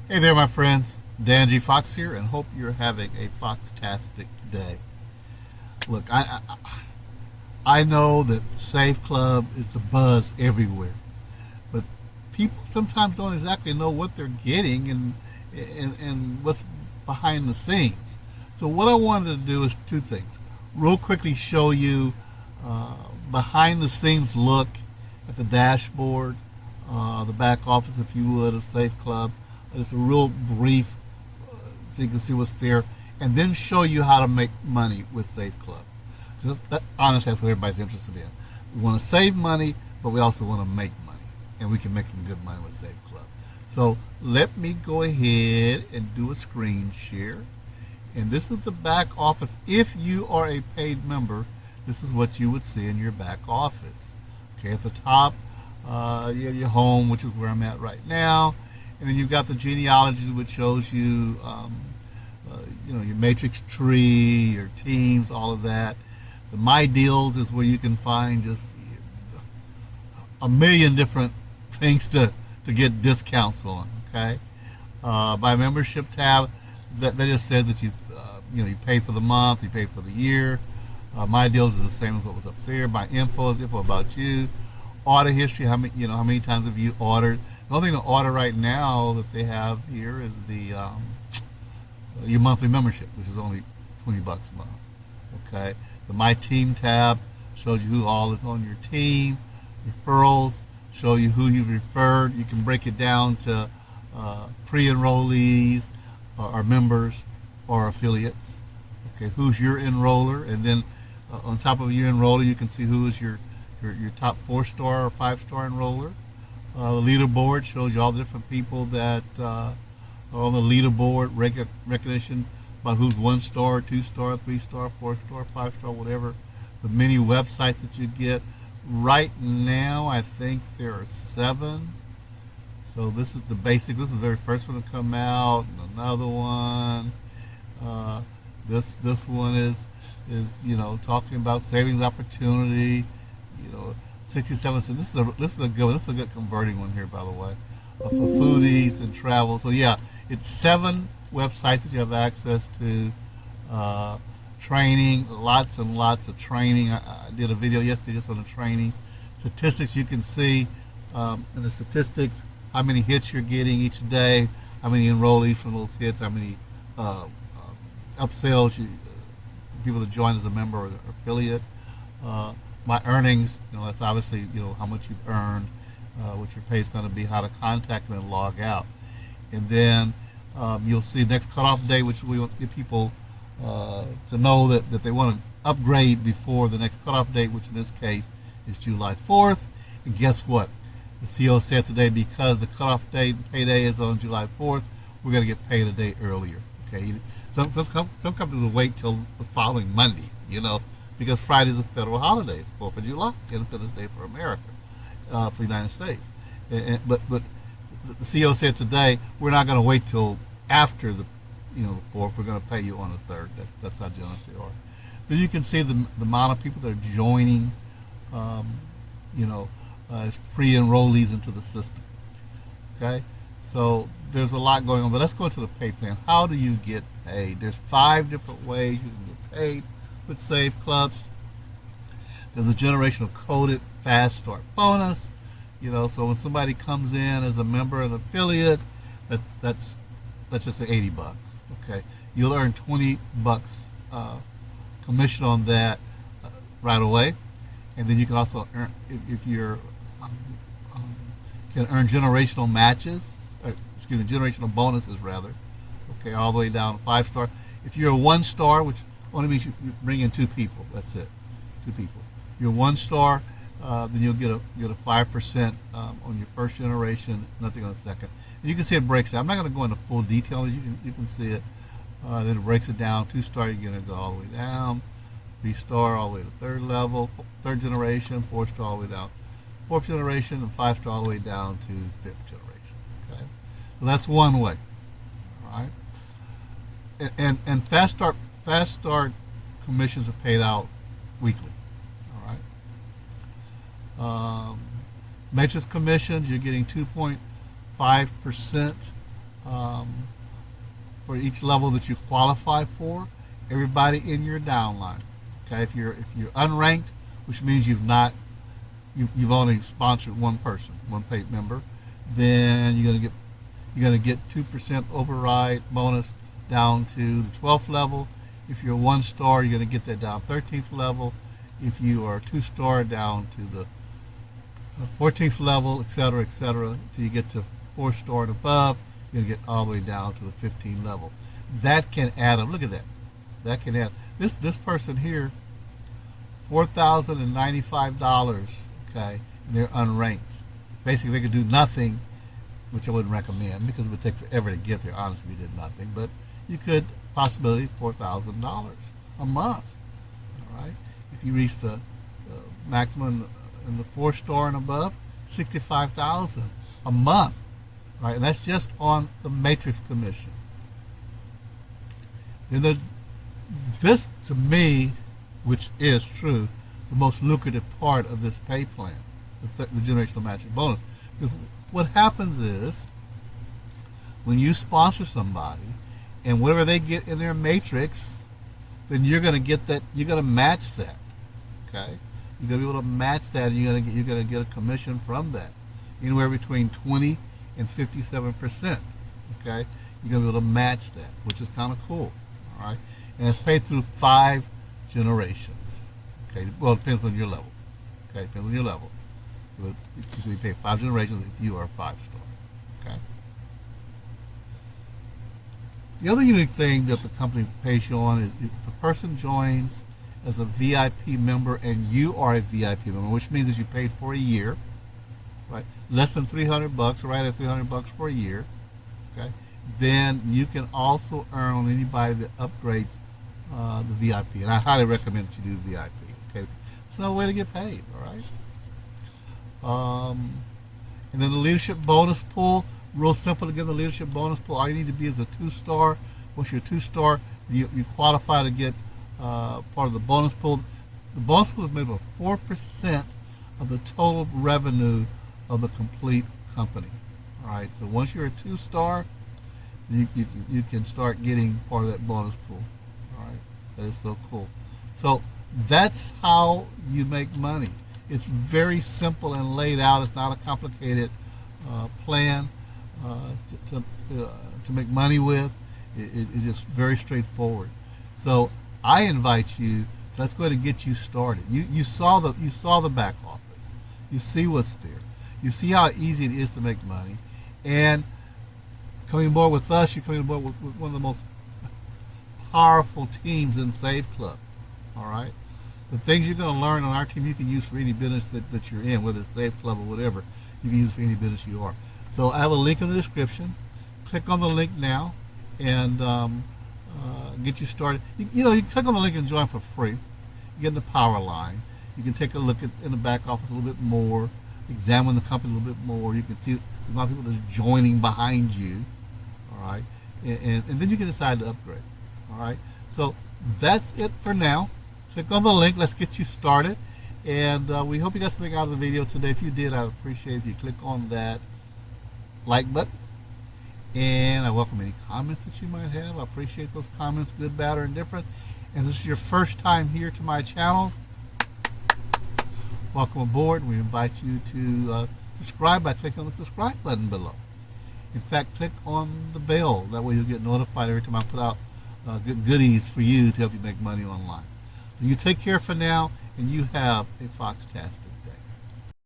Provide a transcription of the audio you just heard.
Hey there, my friends. Dan G. Fox here, and hope you're having a foxtastic day. Look, I know that SaveClub is the buzz everywhere, but people sometimes don't exactly know what they're getting and what's behind the scenes. So what I wanted to do is two things. Real quickly show you uh, behind the scenes look at the dashboard, the back office, if you would, of SaveClub. Just a real brief so you can see what's there, and then show you how to make money with SaveClub. Honestly, that's what everybody's interested in. We want to save money, but we also want to make money, and we can make some good money with SaveClub. So let me go ahead and do a screen share. And this is the back office. If you are a paid member, this is what you would see in your back office. Okay, at the top, you have your home, which is where I'm at right now. And then you've got the genealogy, which shows you, your matrix tree, your teams, all of that. The My Deals is where you can find just a million different things to get discounts on. Okay, my membership tab, that just says that you pay for the month, you pay for the year. My Deals is the same as what was up there. My info is info about you. Order history, how many times have you ordered? The only thing to order right now that they have here is the your monthly membership, which is only $20 a month. Okay, the My Team tab shows you who all is on your team. Referrals show you who you've referred. You can break it down to pre-enrollees, or members, or affiliates. Okay, who's your enroller, and then on top of your enroller, you can see who is your top 4-star or 5-star enroller. The leaderboard shows you all the different people that are on the leaderboard, recognition by who's 1-star, 2-star, 3-star, 4-star, 5-star, whatever. The many websites that you get. Right now, I think there are 7. So this is the basic. This is the very first one to come out. And another one. This one is talking about savings opportunity. 67 cents. This is a good one. This is a good converting one here, by the way, for foodies and travel. So yeah, it's 7 websites that you have access to. Training, lots and lots of training. I did a video yesterday just on the training statistics. You can see in the statistics how many hits you're getting each day, how many enrollees from those hits, how many upsells, people that join as a member or affiliate. My earnings, that's obviously how much you've earned, what your pay is going to be, how to contact them and log out, and then you'll see next cutoff date, which we want to give people to know that they want to upgrade before the next cutoff date, which in this case is July 4th. And guess what? The CEO said today, because the cutoff date payday is on July 4th, we're going to get paid a day earlier. Okay, some companies will wait till the following Monday, because Friday is a federal holiday. It's 4th of July, Independence Day for America, for the United States. But the CEO said today, we're not going to wait till after the 4th. We're going to pay you on the 3rd. That's how generous they are. Then you can see the amount of people that are joining, as pre-enrollees into the system. Okay, so there's a lot going on. But let's go to the pay plan. How do you get paid? There's 5 different ways you can get paid with SaveClub. There's a generational coded fast start bonus. So when somebody comes in as a member and affiliate, let's just say $80. Okay, you'll earn $20 commission on that right away, and then you can also earn, if you're can earn generational matches, generational bonuses rather. Okay, all the way down to 5-star. If you're a 1-star, which only means you bring in 2 people. That's it, 2 people. If you're 1-star, then you'll get a 5% on your first generation, nothing on the second. And you can see it breaks down. I'm not going to go into full detail. You can see it. Then it breaks it down. 2-star, you're going to go all the way down. 3-star, all the way to 3rd level. 3rd generation. 4-star, all the way down. 4th generation, and 5-star, all the way down to 5th generation. Okay, so that's one way. All right. And fast start commissions are paid out weekly. All right. Matrix commissions, you're getting 2.5% um, for each level that you qualify for. Everybody in your downline. Okay, if you're unranked, which means you've only sponsored one person, one paid member, then you're gonna get 2% override bonus down to the 12th level. If you're 1-star, you're gonna get that down 13th level. If you are 2-star, down to the 14th level, etc., etc., until you get to 4-star and above. You're gonna get all the way down to the 15th level. That can add up. Look at that. That can add. This person here, $4,095. Okay, and they're unranked. Basically, they could do nothing, which I wouldn't recommend because it would take forever to get there. Honestly, we did nothing, but you could possibility $4,000 a month. All right, if you reach the maximum in the 4-star and above, $65,000 a month. Right, and that's just on the matrix commission. Then this, to me, which is true, the most lucrative part of this pay plan, the generational matching bonus. Because what happens is, when you sponsor somebody, and whatever they get in their matrix, then you're going to get that. You're going to match that. Okay, you're going to be able to match that, and you're going to get a commission from that, anywhere between 20 and 57%. Okay, you're going to be able to match that, which is kind of cool. All right, and it's paid through 5 generations. Okay, well, it depends on your level. Okay, depends on your level. You can be paid 5 generations if you are a 5-star. Okay. The other unique thing that the company pays you on is if a person joins as a VIP member and you are a VIP member, which means that you paid for a year, right? Less than $300, right at $300 for a year. Okay. Then you can also earn on anybody that upgrades the VIP, and I highly recommend that you do VIP. Okay, it's another way to get paid. All right. And then the leadership bonus pool, real simple to get the leadership bonus pool. All you need to be is a 2-star. Once you're a 2-star, you qualify to get part of the bonus pool. The bonus pool is made up of 4% of the total revenue of the complete company. All right. So once you're a 2-star, you can start getting part of that bonus pool. All right. That is so cool. So that's how you make money. It's very simple and laid out. It's not a complicated plan to make money with. It's just very straightforward. So I invite you. Let's go ahead and get you started. You saw the back office. You see what's there. You see how easy it is to make money. And coming aboard with us, you're coming aboard with one of the most powerful teams in SaveClub. All right. The things you're going to learn on our team, you can use for any business that you're in, whether it's SaveClub or whatever. You can use for any business you are. So I have a link in the description. Click on the link now and get you started. You can click on the link and join for free. You get in the power line. You can take a look in the back office a little bit more, examine the company a little bit more. You can see a lot of people that's joining behind you. All right, and then you can decide to upgrade. All right, so that's it for now. Click on the link. Let's get you started. And we hope you got something out of the video today. If you did, I'd appreciate if you click on that like button. And I welcome any comments that you might have. I appreciate those comments, good, bad, or indifferent. And this is your first time here to my channel, welcome aboard. We invite you to subscribe by clicking on the subscribe button below. In fact, click on the bell. That way you'll get notified every time I put out good goodies for you to help you make money online. So you take care for now, and you have a Foxtastic